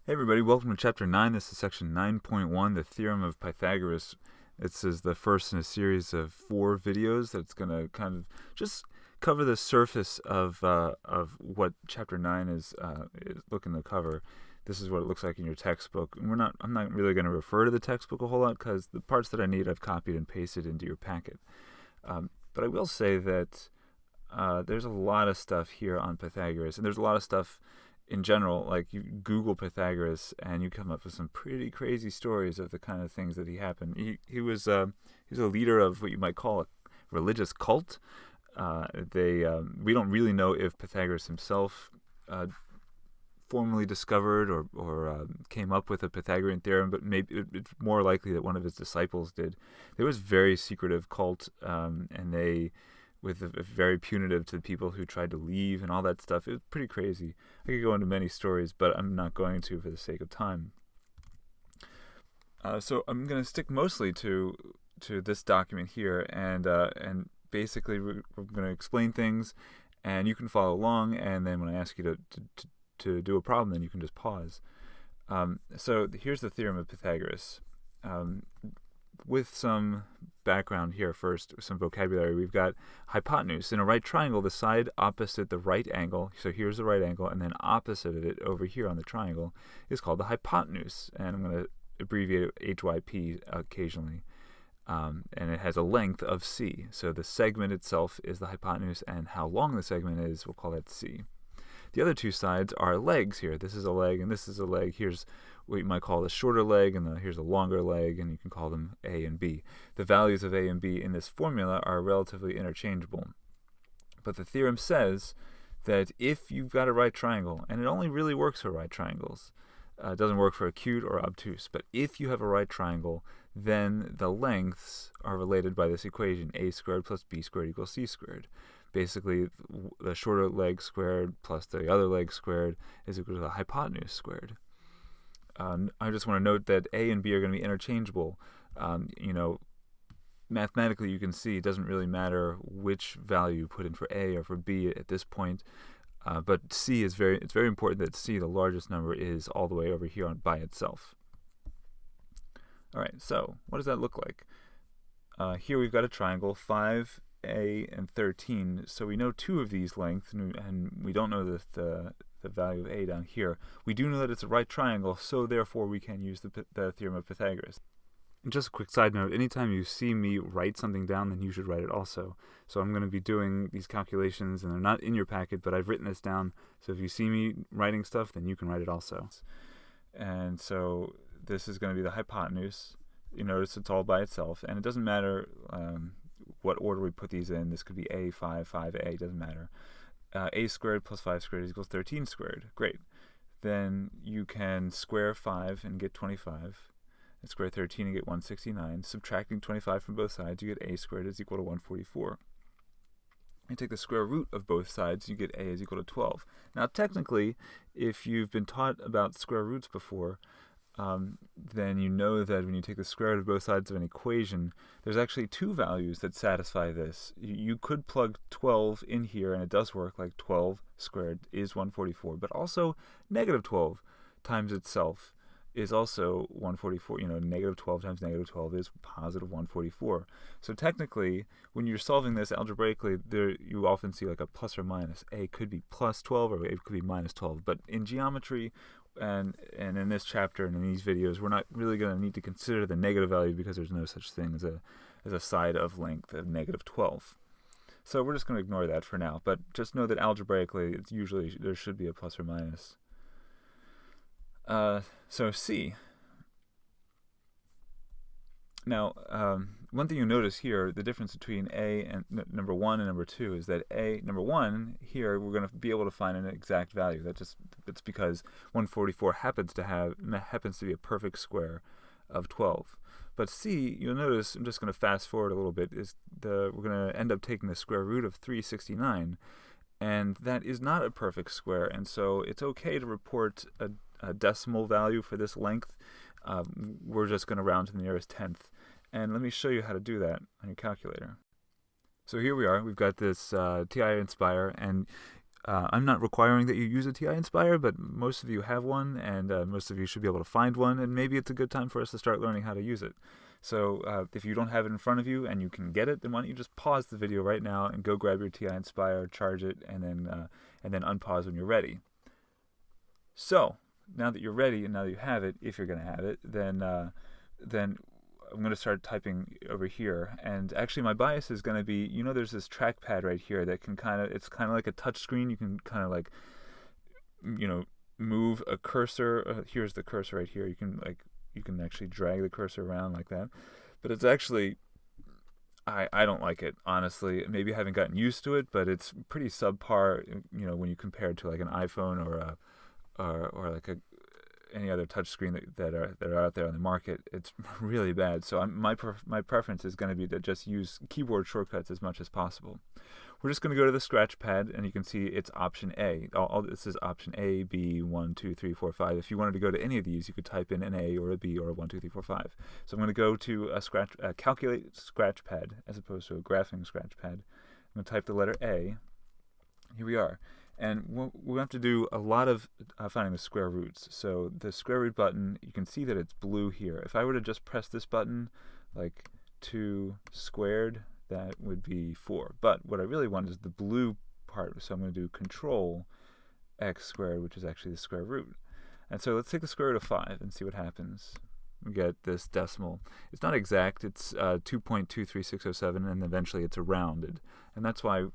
Hey everybody, welcome to Chapter 9. This is Section 9.1, the Theorem of Pythagoras. This is the first in a series of 4 videos that's going to kind of just cover the surface of what Chapter 9 is looking to cover. This is what it looks like in your textbook. I'm not really going to refer to the textbook a whole lot because the parts that I need I've copied and pasted into your packet. But I will say that there's a lot of stuff here on Pythagoras, and there's a lot of stuff in general. Like, you Google Pythagoras and you come up with some pretty crazy stories of the kind of things that he happened. He was a leader of what you might call a religious cult. We don't really know if Pythagoras himself formally discovered or came up with a Pythagorean theorem, but maybe it's more likely that one of his disciples did. There was a very secretive cult, and they with a very punitive to the people who tried to leave and all that stuff. It was pretty crazy. I could go into many stories, but I'm not going to for the sake of time. So I'm going to stick mostly to this document here, and basically we're going to explain things, and you can follow along. And then when I ask you to do a problem, then you can just pause. So here's the theorem of Pythagoras. With some background here first, some vocabulary. We've got hypotenuse. In a right triangle, the side opposite the right angle, so here's the right angle, and then opposite of it over here on the triangle is called the hypotenuse. And I'm going to abbreviate it HYP occasionally. And it has a length of C. So the segment itself is the hypotenuse, and how long the segment is, we'll call that C. The other two sides are legs here. This is a leg and this is a leg. Here's what you might call the shorter leg, and here's a longer leg, and you can call them A and B. The values of A and B in this formula are relatively interchangeable. But the theorem says that if you've got a right triangle, and it only really works for right triangles, it doesn't work for acute or obtuse, but if you have a right triangle, then the lengths are related by this equation, a squared plus b squared equals c squared. Basically, the shorter leg squared plus the other leg squared is equal to the hypotenuse squared. I just want to note that A and B are going to be interchangeable. Mathematically, you can see it doesn't really matter which value you put in for A or for B at this point. But C it's very important that C, the largest number, is all the way over here by itself. All right, so what does that look like? Here we've got a triangle, 5, A, and 13. So we know 2 of these lengths, and we don't know the value of A down here. We do know that it's a right triangle, so therefore we can use the theorem of Pythagoras. And just a quick side note, anytime you see me write something down, then you should write it also. So I'm going to be doing these calculations, and they're not in your packet, but I've written this down. So if you see me writing stuff, then you can write it also. And so this is going to be the hypotenuse. You notice it's all by itself, and it doesn't matter what order we put these in. This could be A, 5, 5A, doesn't matter. A squared plus 5 squared equals 13 squared. Great. Then you can square 5 and get 25. And square 13 and get 169. Subtracting 25 from both sides, you get A squared is equal to 144. You take the square root of both sides, you get A is equal to 12. Now, technically, if you've been taught about square roots before, then you know that when you take the square root of both sides of an equation, there's actually 2 values that satisfy this. You could plug 12 in here, and it does work, like 12 squared is 144, but also negative 12 times itself is also 144. Negative 12 times negative 12 is positive 144. So technically, when you're solving this algebraically, you often see like a plus or minus. A could be plus 12 or A could be minus 12. But in geometry, and in this chapter and in these videos, we're not really going to need to consider the negative value because there's no such thing as a side of length of negative 12. So we're just going to ignore that for now. But just know that algebraically, it's usually there should be a plus or minus. So C. Now, one thing you notice here, the difference between A and number 1 and number 2 is that number 1 here, we're going to be able to find an exact value. That's because 144 happens to be a perfect square of 12. But C, you'll notice, I'm just going to fast forward a little bit, we're going to end up taking the square root of 369, and that is not a perfect square, and so it's okay to report a decimal value for this length. We're just going to round to the nearest tenth. And let me show you how to do that on your calculator. So here we are. We've got this TI Inspire, and I'm not requiring that you use a TI Inspire, but most of you have one, and most of you should be able to find one, and maybe it's a good time for us to start learning how to use it. So if you don't have it in front of you and you can get it, then why don't you just pause the video right now and go grab your TI Inspire, charge it, and then unpause when you're ready. So now that you're ready and now that you have it, if you're going to have it, then I'm going to start typing over here. And actually my bias is going to be, there's this trackpad right here that can it's kind of like a touch screen. You can kind of like, move a cursor. Here's the cursor right here. You can actually drag the cursor around like that. But it's actually, I don't like it, honestly. Maybe I haven't gotten used to it, but it's pretty subpar, when you compare it to like an iPhone or like any other touchscreen that are out there on the market. It's really bad. So my preference is going to be to just use keyboard shortcuts as much as possible. We're just going to go to the scratch pad, and you can see it's option A. All this is option A, B, 1, 2, 3, 4, 5. If you wanted to go to any of these, you could type in an A or a B or a 1, 2, 3, 4, 5. So I'm going to go to a calculate scratch pad as opposed to a graphing scratch pad. I'm going to type the letter A. Here we are. And we'll have to do a lot of finding the square roots. So the square root button, you can see that it's blue here. If I were to just press this button, like 2 squared, that would be 4. But what I really want is the blue part. So I'm going to do Control x squared, which is actually the square root. And so let's take the square root of 5 and see what happens. We get this decimal. It's not exact. It's 2.23607, and eventually it's rounded. And that's why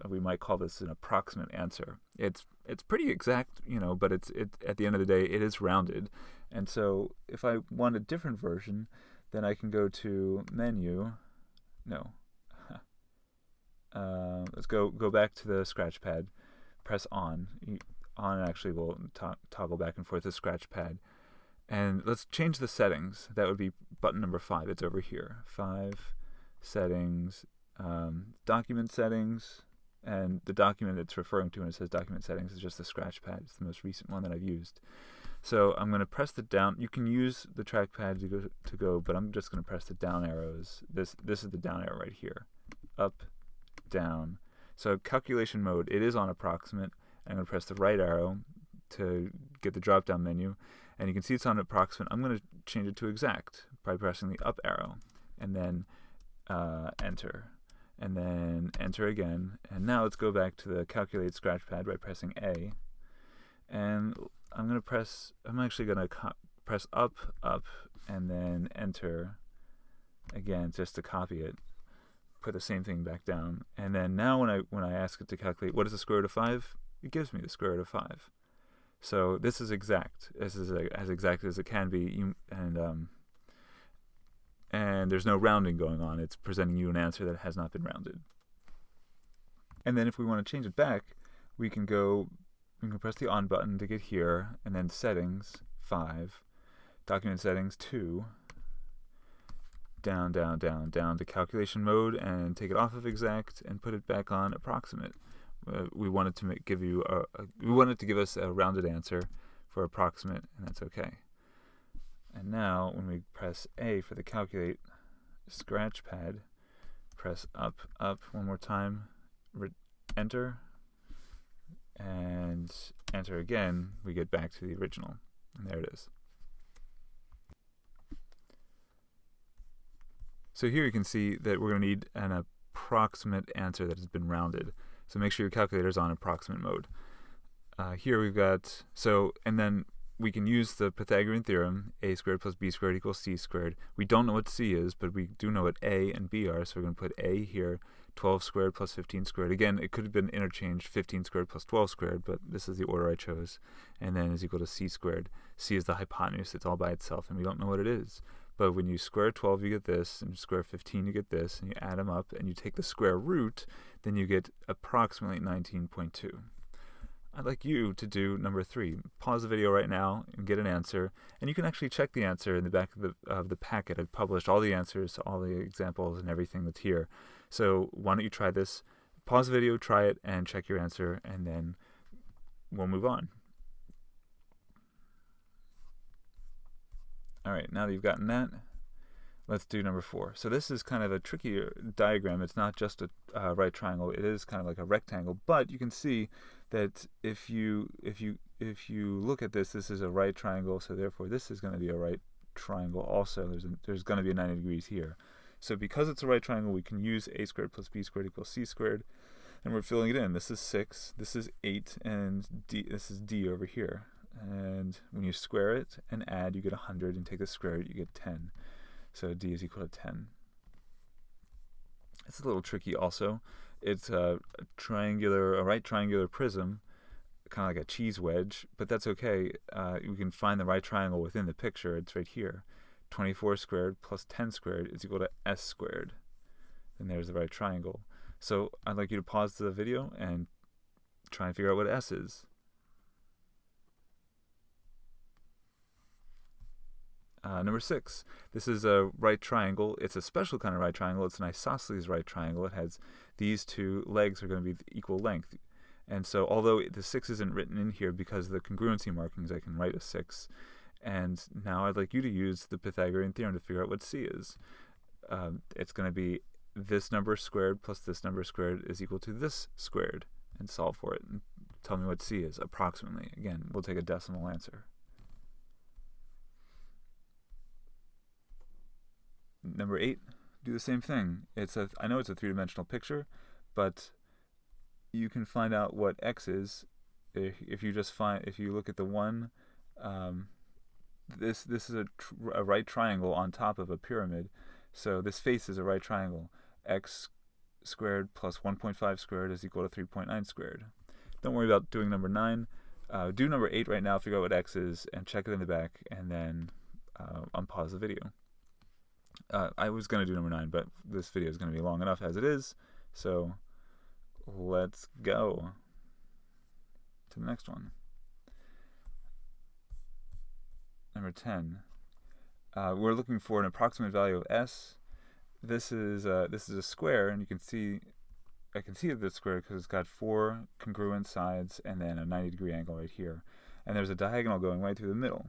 we might call this an approximate answer. It's pretty exact, but it's at the end of the day, it is rounded. And so if I want a different version, then I can go to Menu. No. Let's go back to the scratch pad. Press On. On actually will toggle back and forth the scratch pad. And let's change the settings. That would be button number 5. It's over here. 5, settings, document settings, and the document it's referring to when it says document settings is just the scratch pad. It's the most recent one that I've used. So I'm going to press the down. You can use the trackpad to go, but I'm just going to press the down arrows. This is the down arrow right here. Up, down. So calculation mode, it is on approximate. I'm going to press the right arrow to get the drop-down menu. And you can see it's on approximate. I'm going to change it to exact by pressing the up arrow and then enter. And then enter again. And now let's go back to the calculate scratch pad by pressing A. And I'm actually going to press up, and then enter again just to copy it. Put the same thing back down. And then now when I ask it to calculate what is the square root of 5, it gives me the square root of 5. So this is exact. This is as exact as it can be, and there's no rounding going on. It's presenting you an answer that has not been rounded. And then if we want to change it back, we can press the on button to get here, and then settings 5, document settings 2, down to calculation mode, and take it off of exact and put it back on approximate. We wanted to give us a rounded answer for approximate, and that's okay. And now when we press A for the calculate scratch pad, press up one more time, enter, and enter again, we get back to the original. And there it is. So here you can see that we're going to need an approximate answer that has been rounded. So make sure your calculator is on approximate mode. Here we've got, and then we can use the Pythagorean Theorem, a squared plus b squared equals c squared. We don't know what c is, but we do know what a and b are, so we're going to put a here, 12 squared plus 15 squared. Again, it could have been interchanged 15 squared plus 12 squared, but this is the order I chose. And then is equal to c squared. C is the hypotenuse. It's all by itself, and we don't know what it is. But when you square 12, you get this, and you square 15, you get this, and you add them up, and you take the square root, then you get approximately 19.2. I'd like you to do number 3. Pause the video right now and get an answer, and you can actually check the answer in the back of the packet. I've published all the answers to all the examples and everything that's here. So why don't you try this? Pause the video, try it, and check your answer, and then we'll move on. All right, now that you've gotten that, Let's do number 4. So this is kind of a trickier diagram. It's not just a right triangle. It is kind of like a rectangle. But you can see that if you look at this, this is a right triangle. So therefore, this is going to be a right triangle. Also, there's going to be a 90 degrees here. So because it's a right triangle, we can use a squared plus b squared equals c squared, and we're filling it in. This is 6. This is 8, and this is d over here. And when you square it and add, you get 100, and take the square root, you get 10. So d is equal to 10. It's a little tricky also. It's a right triangular prism, kind of like a cheese wedge, but that's okay. We can find the right triangle within the picture. It's right here. 24 squared plus 10 squared is equal to s squared. And there's the right triangle. So I'd like you to pause the video and try and figure out what s is. Number 6. This is a right triangle. It's a special kind of right triangle. It's an isosceles right triangle. It has these two legs are going to be equal length. And so although the 6 isn't written in here because of the congruency markings, I can write a 6. And now I'd like you to use the Pythagorean theorem to figure out what c is. It's going to be this number squared plus this number squared is equal to this squared, and solve for it. And tell me what c is, approximately. Again, we'll take a decimal answer. Number 8, do the same thing. I know it's a three-dimensional picture, but you can find out what x is if you look at the one. This is a right triangle on top of a pyramid, so this face is a right triangle. X squared plus 1.5 squared is equal to 3.9 squared. Don't worry about doing number 9. Do number 8 right now, figure out what x is, and check it in the back, and then unpause the video. I was going to do number 9, but this video is going to be long enough as it is, so let's go to the next one. Number 10. We're looking for an approximate value of s. This is a square, and I can see that it's square because it's got 4 congruent sides and then a 90-degree angle right here. And there's a diagonal going right through the middle.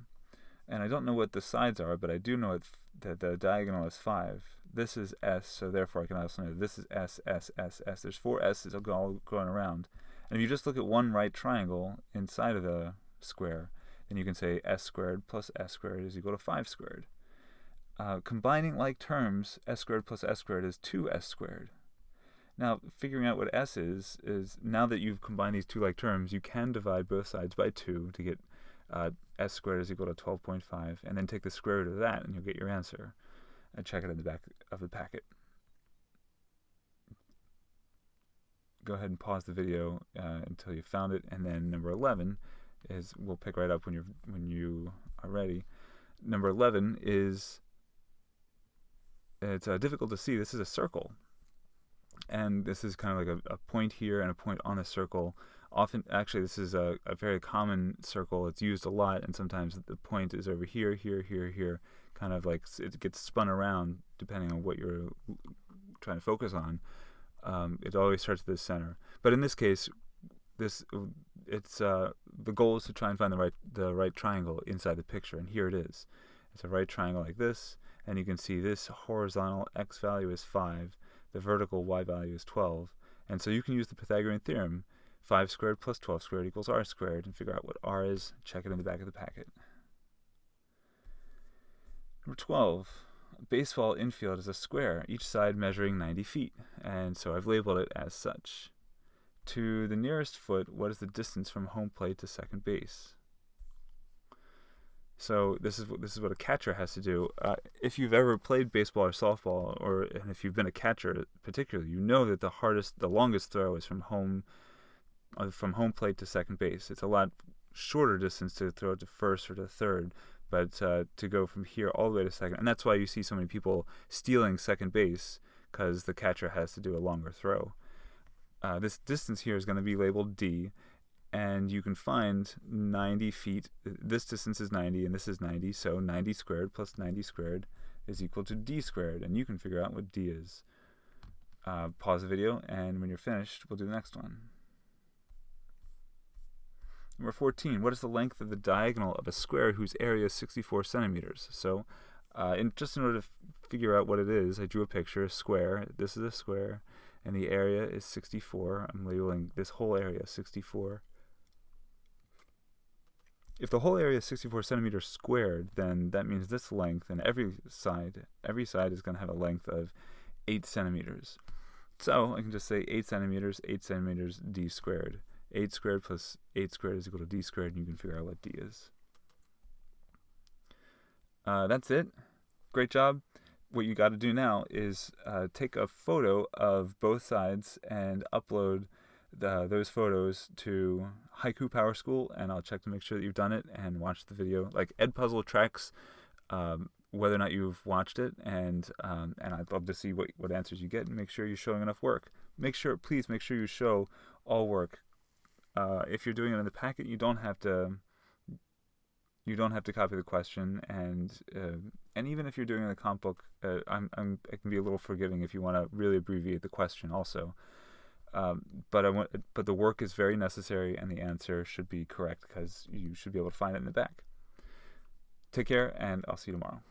And I don't know what the sides are, but I do know that the diagonal is 5. This is s, so therefore I can also know this is s, s, s, s. There's 4 s's all going around. And if you just look at one right triangle inside of the square, then you can say s squared plus s squared is equal to 5 squared. Combining like terms, s squared plus s squared is 2s squared. Now, figuring out what s is now that you've combined these two like terms, you can divide both sides by 2 to get s squared is equal to 12.5, and then take the square root of that, and you'll get your answer. And check it in the back of the packet. Go ahead and pause the video until you found it, and then number 11 is, we'll pick right up when you are ready. Number 11 is, it's difficult to see. This is a circle, and this is kind of like a point here and a point on a circle. Often, actually, this is a very common circle. It's used a lot, and sometimes the point is over here, here, here, here, kind of like it gets spun around depending on what you're trying to focus on. It always starts at the center. But in this case, the goal is to try and find the right triangle inside the picture, and here it is. It's a right triangle like this, and you can see this horizontal x value is 5, the vertical y value is 12, and so you can use the Pythagorean theorem. 5 squared plus 12 squared equals r squared, and figure out what r is. Check it in the back of the packet. Number 12. A baseball infield is a square, each side measuring 90 feet, and so I've labeled it as such. To the nearest foot, what is the distance from home plate to second base? So this is what a catcher has to do. If you've ever played baseball or softball, and if you've been a catcher particularly, you know that the longest throw is from home plate to second base. It's a lot shorter distance to throw it to first or to third, but to go from here all the way to second. And that's why you see so many people stealing second base, because the catcher has to do a longer throw. This distance here is going to be labeled d, and you can find 90 feet. This distance is 90, and this is 90, so 90 squared plus 90 squared is equal to d squared, and you can figure out what d is. Pause the video, and when you're finished, we'll do the next one. Number 14, what is the length of the diagonal of a square whose area is 64 centimeters? So And just in order to figure out what it is, I drew a picture, a square. This is a square, and the area is 64. I'm labeling this whole area 64. If the whole area is 64 centimeters squared, then that means this length, and every side is going to have a length of 8 centimeters. So I can just say 8 centimeters, d squared. 8 squared plus 8 squared is equal to d squared, and you can figure out what d is. That's it. Great job. What you got to do now is take a photo of both sides and upload those photos to Haiku Power School, and I'll check to make sure that you've done it and watch the video. Like, Edpuzzle tracks whether or not you've watched it, and I'd love to see what answers you get, and make sure you're showing enough work. Please make sure you show all work. If you're doing it in the packet, you don't have to copy the question, and even if you're doing it in the comp book, I can be a little forgiving if you want to really abbreviate the question also. But the work is very necessary, and the answer should be correct because you should be able to find it in the back. Take care, and I'll see you tomorrow.